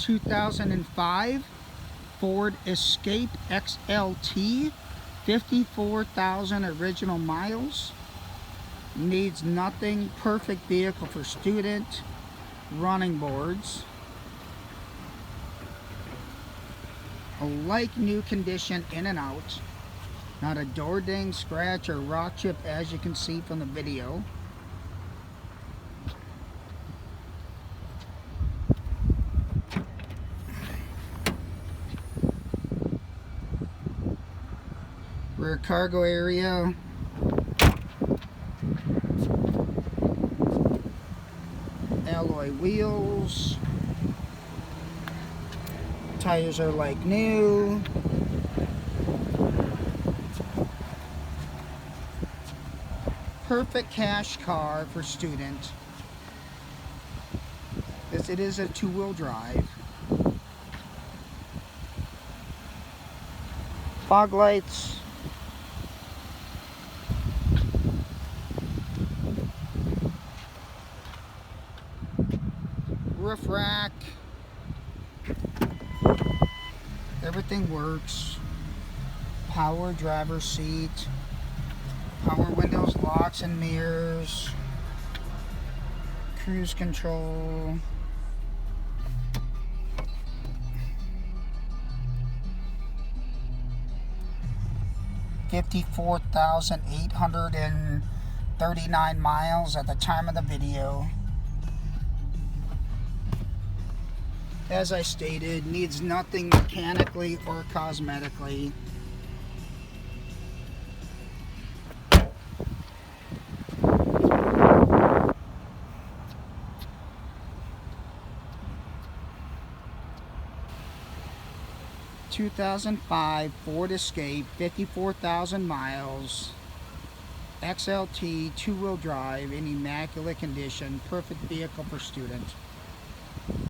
2005 Ford Escape XLT, 54,000 original miles. Needs nothing. Perfect vehicle for student. Running boards. A like new condition in and out. Not a door ding, scratch, or rock chip, as you can see from the video. Rear cargo area. Alloy wheels. Tires are like new. Perfect cash car for student. It is a two-wheel drive. Fog lights. Roof rack. Everything works. Power driver's seat. Power windows, locks and mirrors. Cruise control. $54,839 miles at the time of the video. As I stated, needs nothing mechanically or cosmetically. (2005) Ford Escape, 54,000 miles, XLT, two-wheel drive, in immaculate condition, perfect vehicle for students.